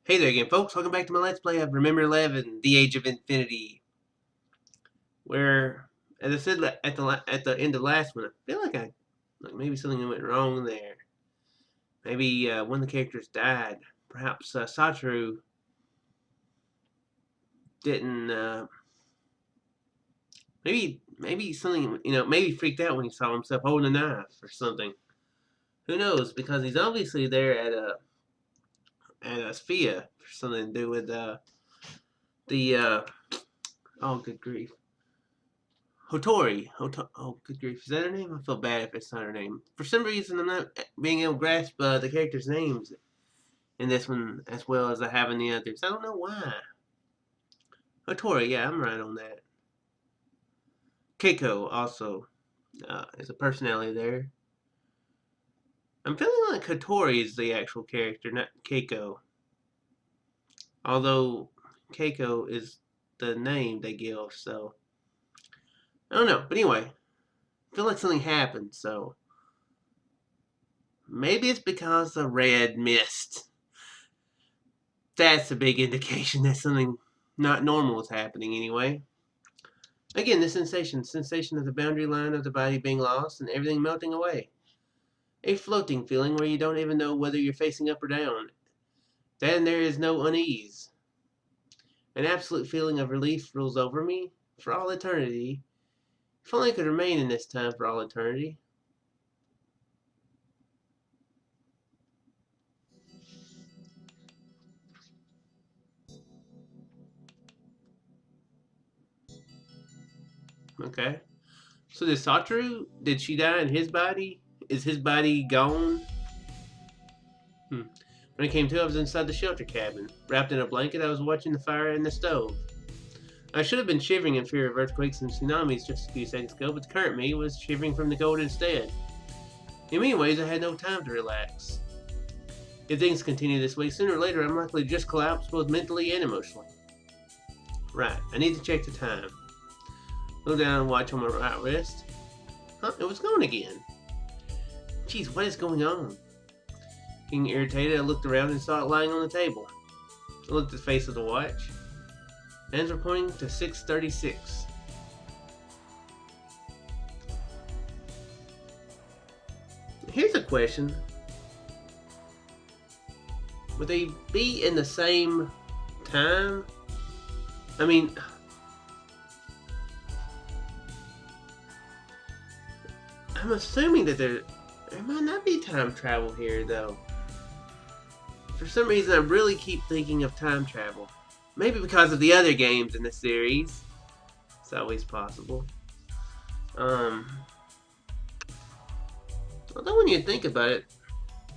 Hey there again, folks. Welcome back to my Let's Play of Remember11, The Age of Infinity. Where, as I said at the end of last one, I feel like maybe something went wrong there. Maybe one of the characters died. Perhaps Satoru didn't. Maybe something. Maybe freaked out when he saw himself holding a knife or something. Who knows? Because he's obviously there at a sphere for something to do with the. Oh, good grief. Hotori. Oh, good grief. Is that her name? I feel bad if it's not her name. For some reason, I'm not being able to grasp the characters' names in this one as well as I have in the others. I don't know why. Hotori, yeah, I'm right on that. Keiko also is a personality there. I'm feeling like Hotori is the actual character, not Keiko. Although Keiko is the name they give, so I don't know. But anyway, I feel like something happened, so maybe it's because of red mist. That's a big indication that something not normal is happening anyway. Again, the sensation of the boundary line of the body being lost and everything melting away. A floating feeling where you don't even know whether you're facing up or down. Then there is no unease. An absolute feeling of relief rolls over me for all eternity. If only I could remain in this time for all eternity. Okay. So did Satoru, did she die in his body? Is his body gone? When I came to, I was inside the shelter cabin. Wrapped in a blanket, I was watching the fire in the stove. I should have been shivering in fear of earthquakes and tsunamis just a few seconds ago, but the current me was shivering from the cold instead. In many ways, I had no time to relax. If things continue this way, sooner or later I'm likely to just collapse both mentally and emotionally. Right, I need to check the time. Look down and watch on my right wrist. Huh, it was gone again. Jeez, what is going on? Getting irritated, I looked around and saw it lying on the table. I looked at the face of the watch. Hands were pointing to 6:36. Here's a question. Would they be in the same time? I mean, I'm assuming that there might not be time travel here, though. For some reason, I really keep thinking of time travel. Maybe because of the other games in the series. It's always possible. Although when you think about it,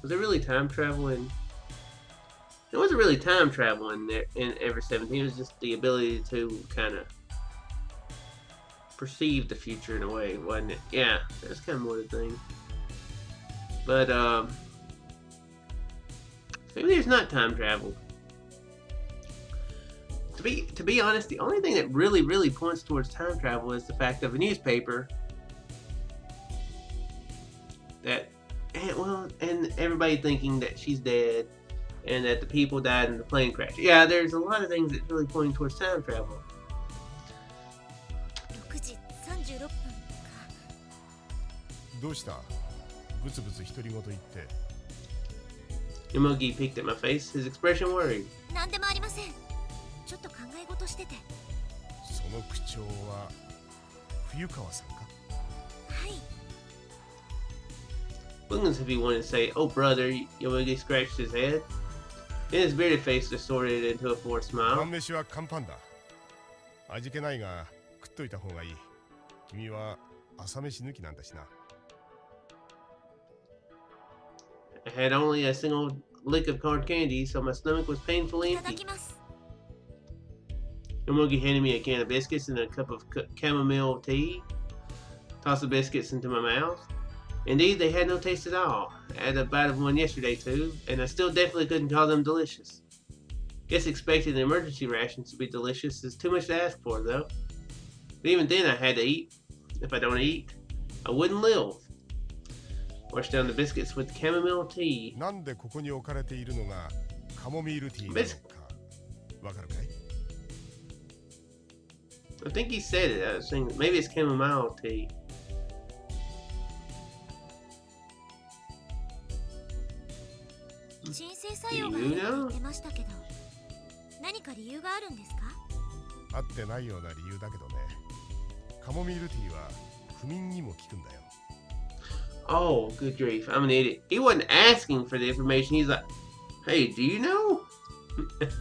was there really time travel in... It wasn't really time travel in Ever 17. It was just the ability to kind of perceive the future in a way, wasn't it? Yeah, that's kind of more the thing. But, maybe there's not time travel. To be honest, the only thing that really points towards time travel is the fact of a newspaper that, and everybody thinking that she's dead and that the people died in the plane crash. Yeah, there's a lot of things that really point towards time travel. Yomogi peeked at my face, his expression worried. Looking as if he wanted to say, "Oh brother," Yomogi scratched his head. Then his bearded face distorted into a forced smile. I had only a single lick of hard candy, so my stomach was painfully empty. Yomogi handed me a can of biscuits and a cup of chamomile tea. Tossed the biscuits into my mouth. Indeed, they had no taste at all. I had a bite of one yesterday too, and I still definitely couldn't call them delicious. Guess expecting the emergency rations to be delicious is too much to ask for, though. But even then I had to eat. If I don't eat, I wouldn't live. Washed down the biscuits with chamomile tea. カモミールティーなのかわかるかい？ I think he said it. I was thinking maybe it's chamomile tea. 鎮静作用があるって言ってましたけど、何か理由があるんですか？合ってないような理由だけどね。カモミールティーは不眠にも効くんだよ。 Oh, good grief. I'm an idiot. He wasn't asking for the information. He's like, hey, do you know?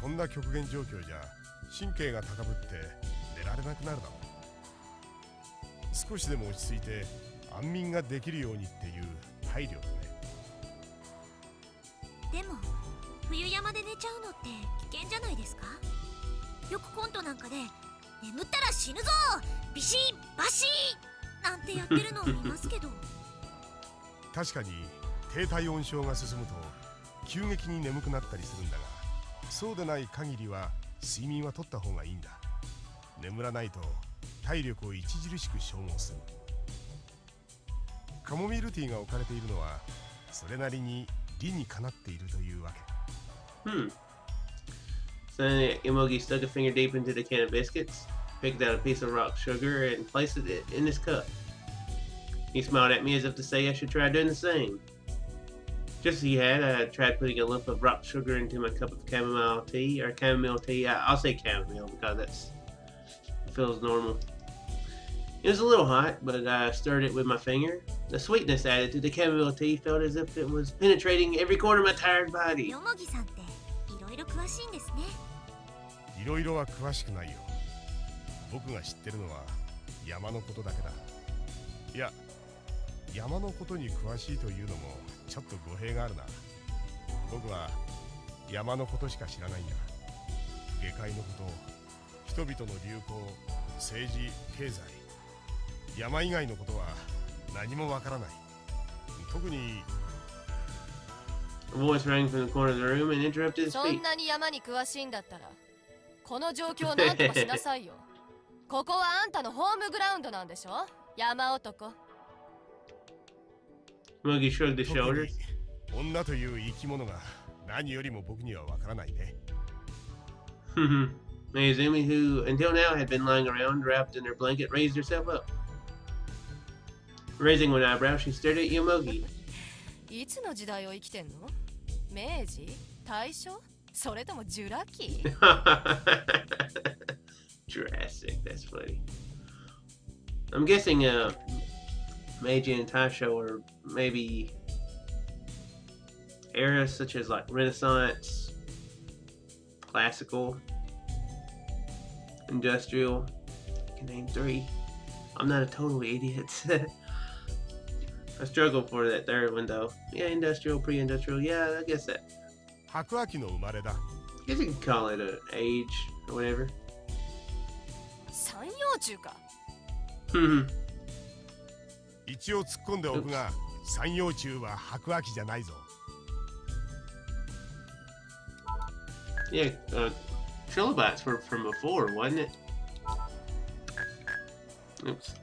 こんな極限状況じゃ神経が高ぶって寝られなくなるだろう。少しでも落ち着いて安眠ができるようにっていう配慮だね。でも冬山で寝ちゃうのって危険じゃないですか？よくコントなんかで眠ったら死ぬぞビシッバシッなんてやってるのを見ますけど。確かに低体温症が進むと急激に眠くなったりするんだが、そうでない限りは睡眠はとった方がいいんだ。眠らないと体力を著しく消耗する。カモミールティーが置かれているのはそれなりに理にかなっているというわけ。So then Yomogi stuck a finger deep into the can of biscuits, picked out a piece of rock sugar, and placed it in his cup. He smiled at me as if to say I should try doing the same. Just as he had, I tried putting a lump of rock sugar into my cup of chamomile tea, or chamomile tea. I'll say chamomile because it feels normal. It was a little hot, but I stirred it with my finger. The sweetness added to the chamomile tea felt as if it was penetrating every corner of my tired body. よもぎさんっていろいろ詳しいんですね。いろいろは詳しくないよ。僕が知ってるのは山のことだけだ。いや、山のことに詳しいというのもちょっと語弊があるな。僕は山のことしか知らないんだ。下界のこと、人々の流行、政治、経済、山以外のことは何もわからない。特に A voice rang from the corner of the room and interrupted his そ speech. んなに山に詳しいんだったらこの状況を何とかしなさいよ。ここはあんたのホームグラウンドなんでしょ、山男。Yomogi shrugged his 特に shoulders. 女という生き物が何よりも僕にはわからないね。Mayuzumi, who until now had been lying around wrapped in her blanket, raised herself up. Raising one eyebrow, she stared at Yomogi. いつの時代を生きてんの？明治？大正？それともジュラ紀？ Jurassic, that's funny. I'm guessing Meiji and Taisho are maybe eras such as like Renaissance, classical, industrial. I can name 3. I'm not a total idiot. I struggle for that third one though. Yeah, industrial, pre-industrial. Yeah, I guess that. 白亜紀の生まれだ。 I guess you could call it an age or whatever. 三葉虫か。一応突っ込んでおくが、三葉虫は白亜紀じゃないぞ。Yeah, trilobites were from before, wasn't it? Oops.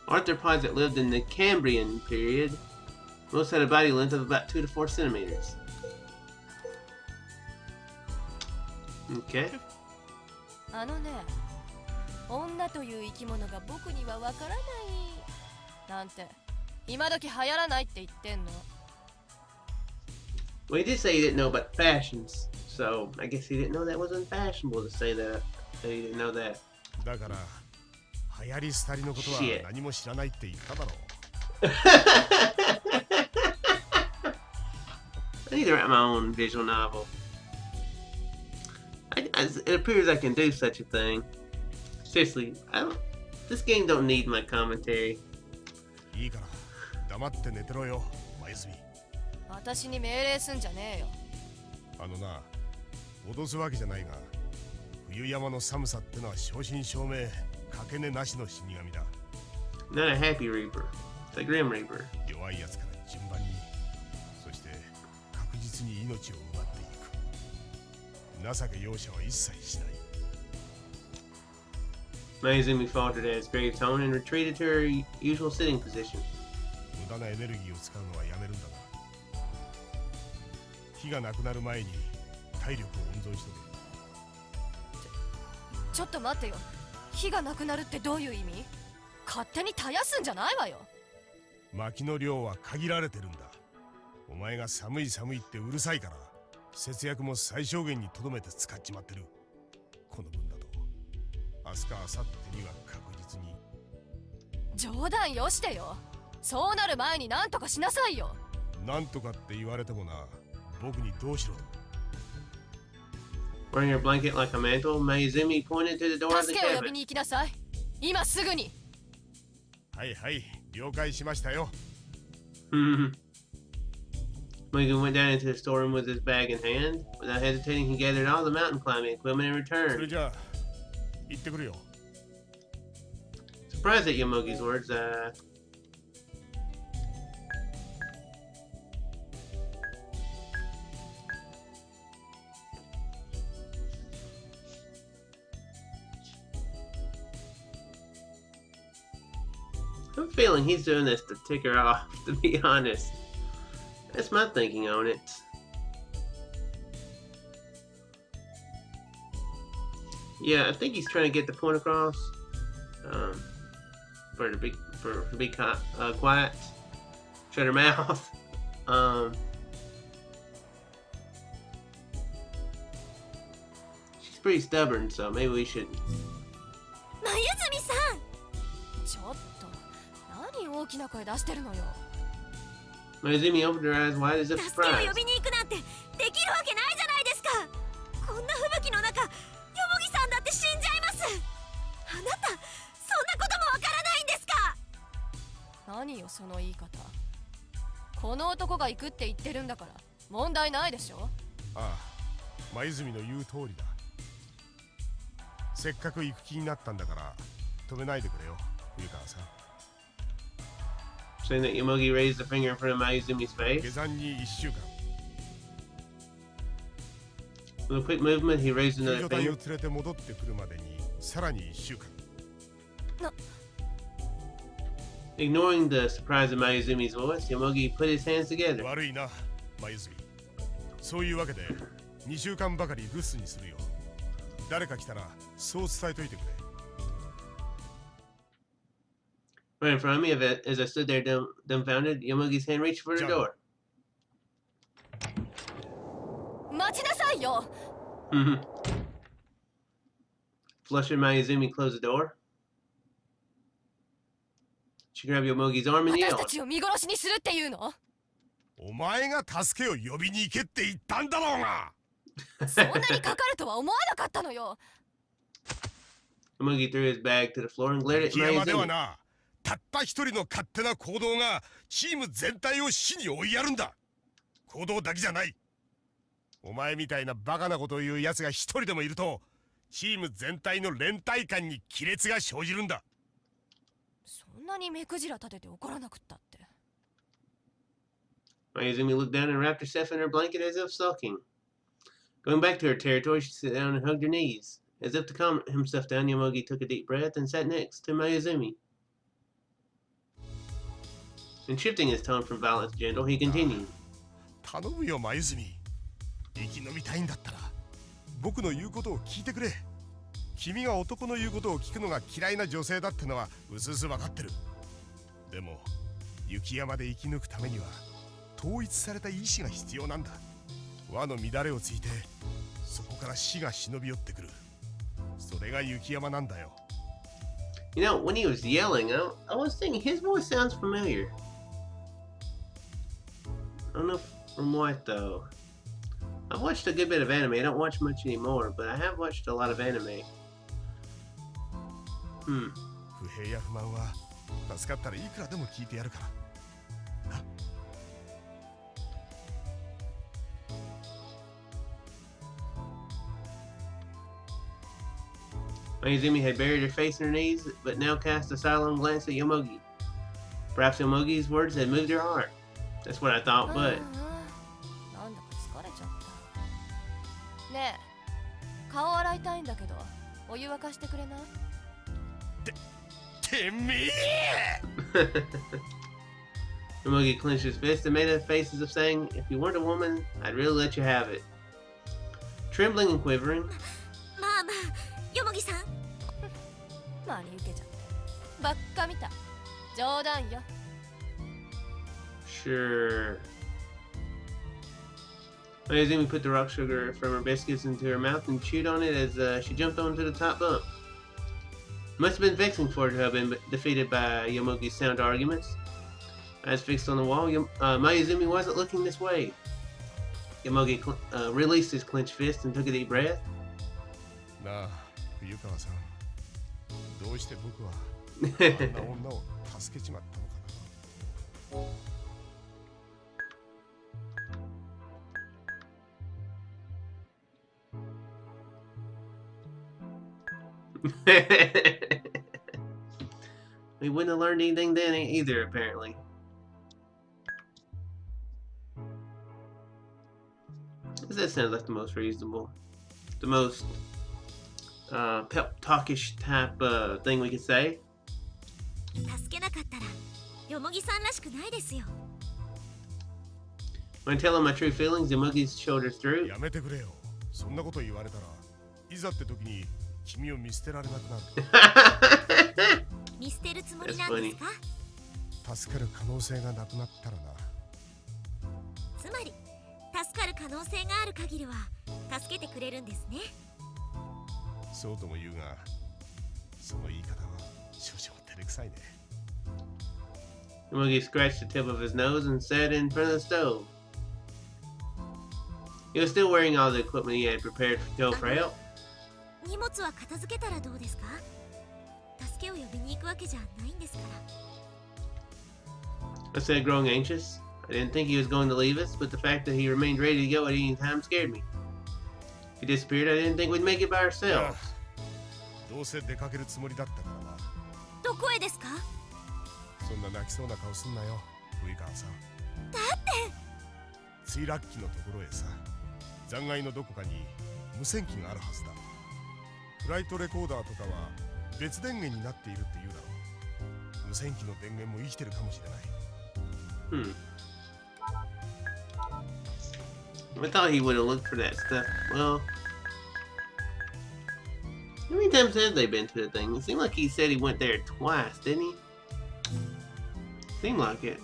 Arthropods that lived in the Cambrian period most had a body length of about 2 to 4 centimeters. Okay. あのね、女という生き物が僕にはわからないなんて今時流行らないって言ってんの。 Well, he did say he didn't know about fashions, so I guess he didn't know that wasn't fashionable to say that. That he didn't know that. だから流行り廃りのことは何も知らないって言っただろう。I need to write my own visual novel. It appears I can do such a thing. Seriously, this game don't need my commentary. いいから黙って寝てろよ、前住。私に命令すんじゃねえよ。あのな、脅すわけじゃないが、冬山の寒さってのは正真正銘かけねなしの死神だ。 Not a happy reaper. It's a grim reaper. 弱いやつから順番に、そして確実に命を奪っていく。情け容赦は一切しない。 Mayuzumi faltered at his grave tone and retreated to her usual sitting position. 無駄なエネルギーを使うのはやめるんだな。火がなくなる前に体力を温存しとけ。ちょっと待ってよ。火がなくなるってどういう意味？勝手に絶やすんじゃないわよ。薪の量は限られてるんだ。お前が寒い寒いってうるさいから節約も最小限にとどめて使っちまってる。この分だと明日か明後日には確実に。冗談よしてよ。そうなる前に何とかしなさいよ。なんとかって言われてもな、僕にどうしろと。Wearing her blanket like a mantle, Mayuzumi pointed to the door of the 助けを呼び cabin. に行きなさい。今すぐに。はいはい、了解しましたよ。Mayuzumi went down into the storeroom with his bag in hand. Without hesitating, he gathered all the mountain climbing equipment and それ returned. じゃあ行ってくるよ。Surprised at Yomogi's words, I'm feeling he's doing this to tick her off, to be honest. That's my thinking on it. Yeah, I think he's trying to get the point across. For to be quiet, shut her mouth. She's pretty stubborn, so maybe we should. まゆずみさん、ちょっと何大きな声出してるのよ。 Mayuzumi opened her eyes wide as if 助けを surprised. 呼びに行くなんてできるわけないじゃないですか。こんな吹雪の中、よもぎさんだって死んじゃいます。あなた、そんなこともわからないんですか。何よその言い方。この男が行くって言ってるんだから問題ないでしょ。ああ、舞泉の言う通りだ。せっかく行く気になったんだから止めないでくれよ、冬川さん。Saying that Yomogi raised a finger in front of Mayuzumi's 下 face. 山に1週間、 With a quick movement, he raised 救 another 助隊を finger. 連れて戻ってくるまでにさらに1週間。 Ignoring the surprise of Mayuzumi's voice, Yomogi put his hands together. 悪いな、舞泉。そういうわけで2週間ばかり留守にするよ。誰か来たらそう伝えといてくれ。 Right in front of me, as I stood there dumbfounded, Yomogi's hand reached for the door. 待ちなさいよ。 Flushed Mayuzumi closed the door. She grabbed Yomogi's arm and 私 yelled. たちを見殺しにするっていうの？お前が助けを呼びに行けって言ったんだろうが。そんなにかかるとは思わなかったのよ。 Yomogi threw his bag to the floor and glared at 雪山では Mayuzumi. な、たった一人の勝手な行動がチーム全体を死に追いやるんだ。行動だけじゃない。お前みたいなバカなことを言う奴が一人でもいるとチーム全体の連帯感に亀裂が生じるんだ。そんなに目くじら立てて怒らなくったって。 Mayuzumi looked down and wrapped herself in her blanket as if sulking. Going back to her territory, she sat down and hugged her knees. As if to calm himself down, Yomogi took a deep breath and sat next to Mayuzumi. And shifting his tone from violent to gentle, he continued. 頼むよ舞泉。生き延びたいんだったら僕の言うことを聞いてくれ。君が男の言うことを聞くのが嫌いな女性だってのはうすうす分かってる。でも雪山で生き抜くためには統一された意志が必要なんだ。輪の乱れをついてそこから死が忍び寄ってくる。それが雪山なんだよ。 You know, when he was yelling, I was thinking his voice sounds familiar. I don't know from what though. I've watched a good bit of anime. I don't watch much anymore, but I have watched a lot of anime. 不平や不満は助かったらいくらでも聞いてやるから。 Mayuzumi had buried her face in her knees, but now cast a sidelong glance at Yomogi. Perhaps Yomogi's words had moved her heart. That's what I thought, but なんだか疲れちゃった。ねえ、顔洗いたいんだけど、お湯沸かしてくれない？てめえ Yomogi clenched his fist and made a face as if saying, "If you weren't a woman, I'd really let you have it." Trembling and quivering. まあまあ、よもぎさん。真に受けちゃってばっかみたい。冗談よ。 Sure. Mayuzumi put the rock sugar from her biscuits into her mouth and chewed on it as she jumped onto the top bump. Must have been vexing for her to have been defeated by Yomogi's sound arguments. Eyes fixed on the wall, Mayuzumi wasn't looking this way. Yomogi released his clenched fist and took a deep breath. なあ、冬川さん。どうして僕はあんな女を助けちまったのかな。We wouldn't have learned anything then either, apparently. That sounds like the most reasonable, the most pep talkish type thing we could say. 助けなかったら、よもぎさんらしくないですよ。 When I tell him my true feelings, Yomogi's shoulders through. やめてくれよ。そんなこと言われたら、いざって時に君を見捨てられなくなる。見捨てるつもりなんですか？助かる可能性がなくなったらな。つまり、助かる可能性がある限りは助けてくれるんですね。そうとも言うが、その言い方は少々照れくさいね。Yomogi scratched the tip of his nose and sat in front of the stove. He was still wearing all the equipment he had prepared to go for help. 荷物は片付けたらどうですか？助けを呼びに行くわけじゃないんですから。 I said, growing anxious. I didn't think he was going to leave us, but the fact that he remained ready to go at any time scared me. If he disappeared, I didn't think we'd make it by ourselves. どうせ出かけるつもりだったからな。どこへですか？そんな泣きそうな顔すんなよ、冬川さん。だって墜落機のところへさ。残骸のどこかに無線機があるはずだ。フライトレコーダーとかは別電源になっているって言うだろう。無線機の電源も生きてるかもしれない。I thought he would have looked for that stuff. Well, how many times have they been to the thing? It seemed like he said he went there twice, didn't he? Seemed like it.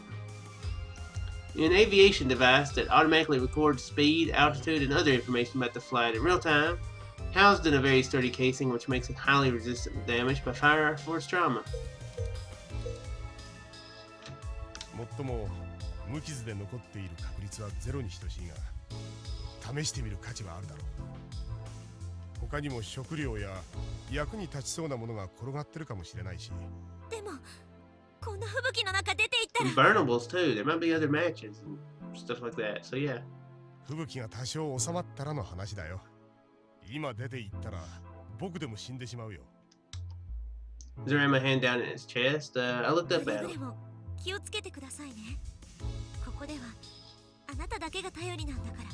An aviation device that automatically records speed, altitude, and other information about the flight in real time, housed in a very sturdy casing which makes it highly resistant to damage by fire or force trauma. 最も無傷で残っている確率はゼロに等しいが、試してみる価値はあるだろう。他にも食料や役に立ちそうなものが転がってるかもしれないし。でもこんな吹雪の中出て行ったら。 And burnables too. There might be other matches and stuff like that. So yeah. 吹雪が多少収まったらの話だよ。今出て行ったら僕でも死んでしまうよ。As I ran my hand down in his chest, I looked up くれ at ぐれ him. も気をつけてくださいね。ここではあなただけが頼りなんだから。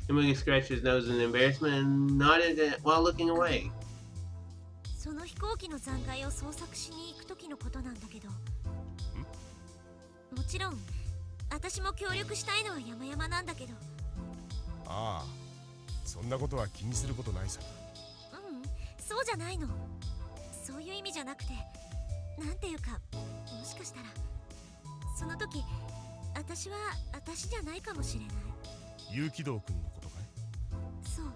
Yomogi scratched his nose in embarrassment and nodded while looking away. その飛行機の残骸を捜索しに行く時のことなんだけど。もちろん私も協力したいのは山々なんだけど。ああ、そんなことは気にすることないさ。そうじゃないの。そういう意味じゃなくて、なんていうか、もしかしたらその時私は私じゃないかもしれない。有機道君のことかい？そう。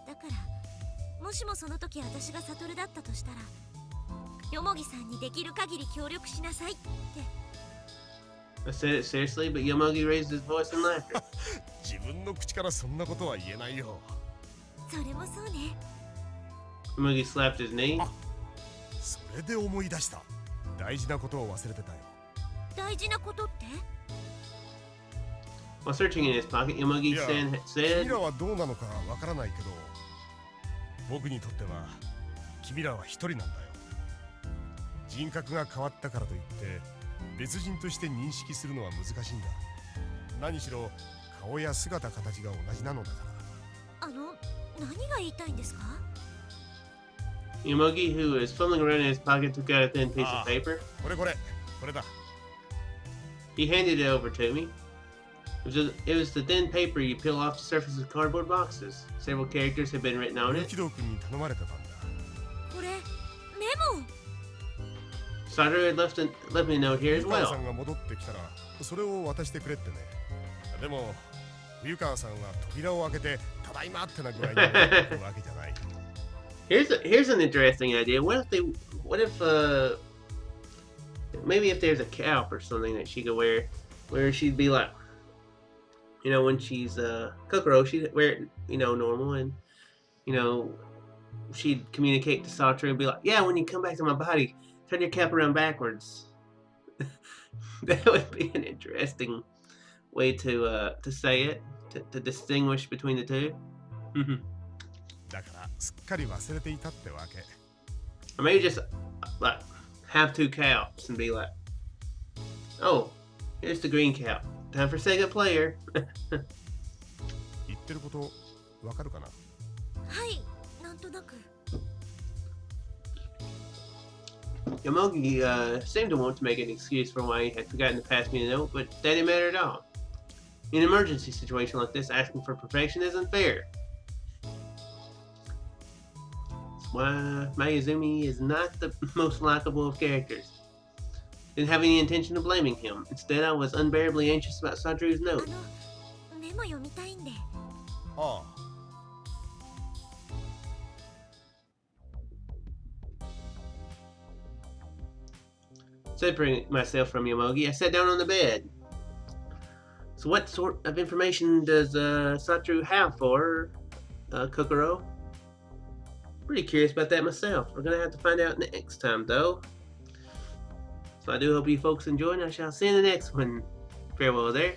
だからもしもその時私が悟だったとしたら、よもぎさんにできる限り協力しなさいって。 I said it seriously, but Yomogi raised his voice in laughter. 自分の口からそんなことは言えないよ。それもそうね。 Yomogi slapped his knee. それで思い出した。大事なことを忘れてたよ。大事なことって？ While searching in his pocket, Yomogi いや、 said, 君らはどうなのかわからないけど、僕にとっては君らは一人なんだよ。人格が変わったからといって別人として認識するのは難しいんだ。何しろ顔や姿形が同じなのだから。何が言いたいんですか？ Yomogi, who was fumbling around in his pocket, took out a thin piece of paper. これだ。He handed it over to me. It was the thin paper you peel off the surface of cardboard boxes. Several characters have been written on ル it. キドー君に頼まれてたんだ。これメモ。 Sandra had left me a note here as 冬川さ well. んが戻ってきたらそれを渡してくれってね。でも冬川さんは扉を開けてただいまってな具合になるわけじゃない。Here's an interesting idea. What if maybe if there's a cap or something that she could wear, where she'd be like, you know, when she's Kokoro, she'd wear it, you know, normal, and you know, she'd communicate to Satoru and be like, yeah, when you come back to my body, turn your cap around backwards. That would be an interesting way to say it, to distinguish between the two. だからすっかり忘れていたってわけ。 Or maybe just like have two caps and be like, oh, here's the green cap. Time for second player. 言ってることわかるかな。はい、なんとなく。 Yomogi seemed to want to make an excuse for why he had forgotten to pass me a note, but that didn't matter at all. In an emergency situation like this, asking for perfection isn't fair. That's why Mayuzumi is not the most likable of characters. Didn't have any intention of blaming him. Instead, I was unbearably anxious about Satoru's あ note. のメモ読みたいんで。ああ。 Separating myself from Yomogi, I sat down on the bed. So what sort of information does Satoru have for Kokoro? Pretty curious about that myself. We're going to have to find out next time, though. So I do hope you folks enjoy, and I shall see you in the next one. Farewell there.